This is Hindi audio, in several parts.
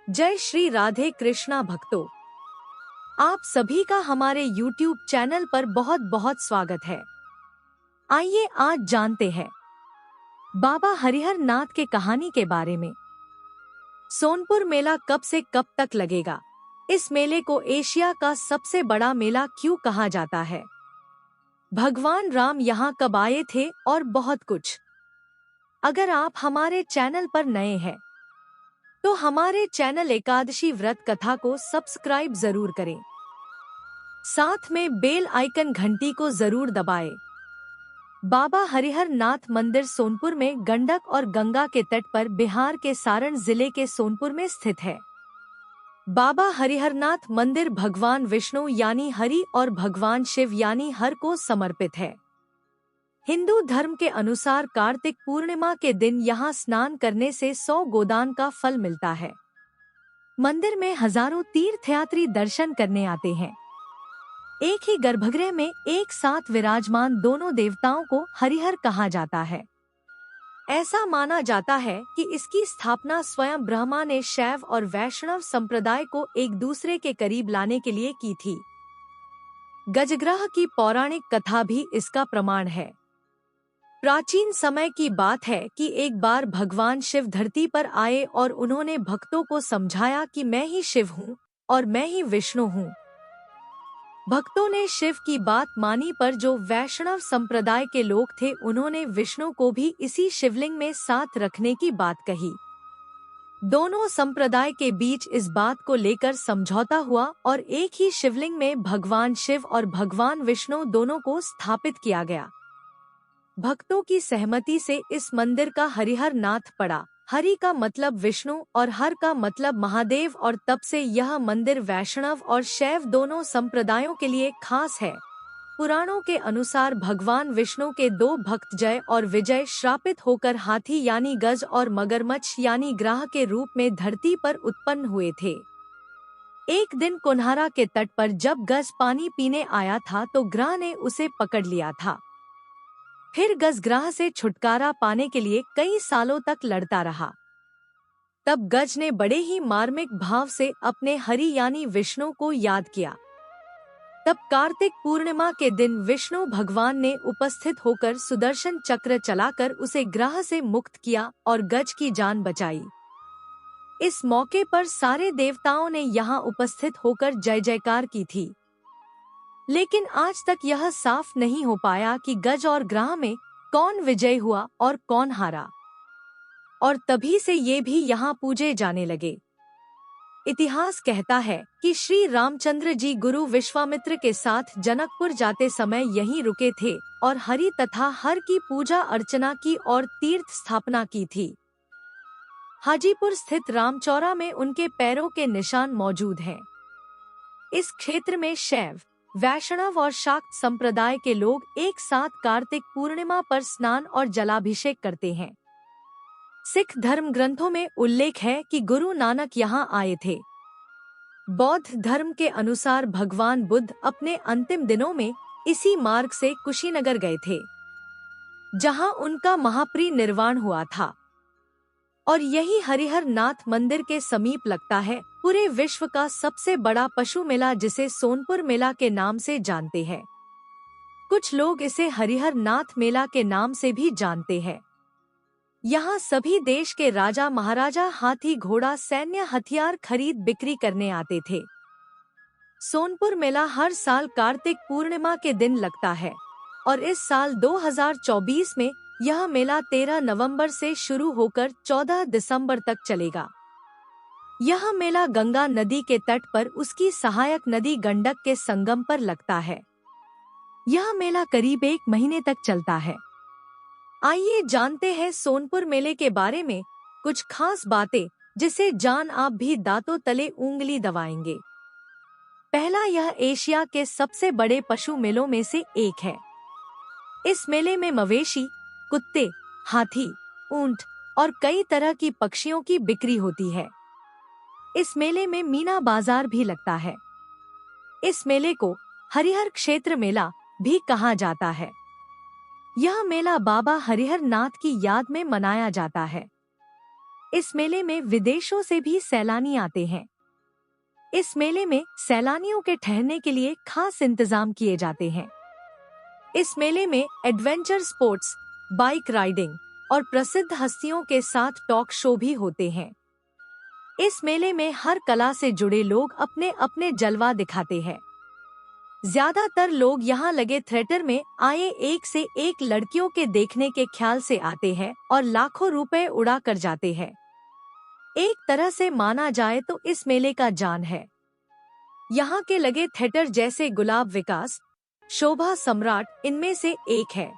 जय श्री राधे कृष्णा भक्तों, आप सभी का हमारे YouTube चैनल पर बहुत बहुत स्वागत है। आइए आज जानते हैं बाबा हरिहर नाथ के कहानी के बारे में। सोनपुर मेला कब से कब तक लगेगा? इस मेले को एशिया का सबसे बड़ा मेला क्यों कहा जाता है? भगवान राम यहाँ कब आए थे और बहुत कुछ। अगर आप हमारे चैनल पर नए हैं तो हमारे चैनल एकादशी व्रत कथा को सब्सक्राइब जरूर करें। साथ में बेल आइकन घंटी को जरूर दबाएं। बाबा हरिहर नाथ मंदिर सोनपुर में गंडक और गंगा के तट पर बिहार के सारण जिले के सोनपुर में स्थित है। बाबा हरिहर नाथ मंदिर भगवान विष्णु यानी हरि और भगवान शिव यानी हर को समर्पित है। हिंदू धर्म के अनुसार कार्तिक पूर्णिमा के दिन यहाँ स्नान करने से 100 गोदान का फल मिलता है। मंदिर में हजारों तीर्थयात्री दर्शन करने आते हैं। एक ही गर्भगृह में एक साथ विराजमान दोनों देवताओं को हरिहर कहा जाता है। ऐसा माना जाता है कि इसकी स्थापना स्वयं ब्रह्मा ने शैव और वैष्णव संप्रदाय को एक दूसरे के करीब लाने के लिए की थी। गजग्रह की पौराणिक कथा भी इसका प्रमाण है। प्राचीन समय की बात है कि एक बार भगवान शिव धरती पर आए और उन्होंने भक्तों को समझाया कि मैं ही शिव हूँ और मैं ही विष्णु हूँ। भक्तों ने शिव की बात मानी, पर जो वैष्णव संप्रदाय के लोग थे उन्होंने विष्णु को भी इसी शिवलिंग में साथ रखने की बात कही। दोनों संप्रदाय के बीच इस बात को लेकर समझौता हुआ और एक ही शिवलिंग में भगवान शिव और भगवान विष्णु दोनों को स्थापित किया गया। भक्तों की सहमति से इस मंदिर का हरिहर नाथ पड़ा। हरि का मतलब विष्णु और हर का मतलब महादेव, और तब से यह मंदिर वैष्णव और शैव दोनों संप्रदायों के लिए खास है। पुराणों के अनुसार भगवान विष्णु के दो भक्त जय और विजय श्रापित होकर हाथी यानी गज और मगरमच्छ यानी ग्राह के रूप में धरती पर उत्पन्न हुए थे। एक दिन कोन्हारा के तट पर जब गज पानी पीने आया था तो ग्राह ने उसे पकड़ लिया था। फिर गज ग्राह से छुटकारा पाने के लिए कई सालों तक लड़ता रहा। तब गज ने बड़े ही मार्मिक भाव से अपने हरि यानी विष्णु को याद किया। तब कार्तिक पूर्णिमा के दिन विष्णु भगवान ने उपस्थित होकर सुदर्शन चक्र चलाकर उसे ग्राह से मुक्त किया और गज की जान बचाई। इस मौके पर सारे देवताओं ने यहाँ उपस्थित होकर जय जयकार की थी। लेकिन आज तक यह साफ नहीं हो पाया कि गज और ग्राह में कौन विजय हुआ और कौन हारा, और तभी से ये भी यहाँ पूजे जाने लगे। इतिहास कहता है कि श्री रामचंद्र जी गुरु विश्वामित्र के साथ जनकपुर जाते समय यहीं रुके थे और हरि तथा हर की पूजा अर्चना की और तीर्थ स्थापना की थी। हाजीपुर स्थित रामचौरा में उनके पैरों के निशान मौजूद हैं। इस क्षेत्र में शैव, वैष्णव और शाक्त संप्रदाय के लोग एक साथ कार्तिक पूर्णिमा पर स्नान और जलाभिषेक करते हैं। सिख धर्म ग्रंथों में उल्लेख है कि गुरु नानक यहाँ आए थे। बौद्ध धर्म के अनुसार भगवान बुद्ध अपने अंतिम दिनों में इसी मार्ग से कुशीनगर गए थे, जहाँ उनका महापरिनिर्वाण हुआ था, और यही हरिहर नाथ मंदिर के समीप लगता है। पूरे विश्व का सबसे बड़ा पशु मेला जिसे सोनपुर मेला के नाम से जानते हैं। कुछ लोग इसे हरिहर नाथ मेला के नाम से भी जानते हैं। यहाँ सभी देश के राजा महाराजा हाथी घोड़ा सैन्य हथियार खरीद बिक्री करने आते थे। सोनपुर मेला हर साल कार्तिक पूर्णिमा के दिन लगता है और इस साल 2024 में यह मेला 13 नवंबर से शुरू होकर 14 दिसंबर तक चलेगा। यह मेला गंगा नदी के तट पर उसकी सहायक नदी गंडक के संगम पर लगता है। यह मेला करीब 1 महीने तक चलता है। आइए जानते हैं सोनपुर मेले के बारे में कुछ खास बातें, जिसे जान आप भी दांतों तले उंगली दबाएंगे। पहला, यह एशिया के सबसे बड़े पशु मेलों में से एक है। इस मेले में मवेशी, कुत्ते, हाथी, ऊंट और कई तरह की पक्षियों की बिक्री होती है। इस मेले में मीना बाजार भी लगता है। इस मेले को हरिहर क्षेत्र मेला भी कहा जाता है। यह मेला बाबा हरिहर नाथ की याद में मनाया जाता है। इस मेले में विदेशों से भी सैलानी आते हैं। इस मेले में सैलानियों के ठहरने के लिए खास इंतजाम किए जाते हैं। इस मेले में एडवेंचर स्पोर्ट्स, बाइक राइडिंग और प्रसिद्ध हस्तियों के साथ टॉक शो भी होते हैं। इस मेले में हर कला से जुड़े लोग अपने अपने जलवा दिखाते हैं। ज्यादातर लोग यहाँ लगे थिएटर में आए एक से एक लड़कियों के देखने के ख्याल से आते हैं और लाखों रुपए उड़ा कर जाते हैं। एक तरह से माना जाए तो इस मेले का जान है। यहाँ के लगे थिएटर जैसे गुलाब विकास, शोभा सम्राट इनमें से एक है।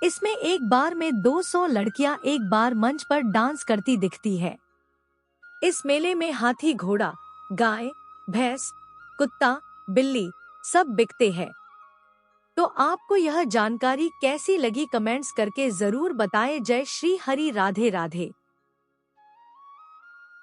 इसमें एक बार में 200 लड़कियां एक बार मंच पर डांस करती दिखती है। इस मेले में हाथी, घोड़ा, गाय, भैंस, कुत्ता, बिल्ली सब बिकते हैं। तो आपको यह जानकारी कैसी लगी कमेंट्स करके जरूर बताएं। जय श्री हरि, राधे राधे।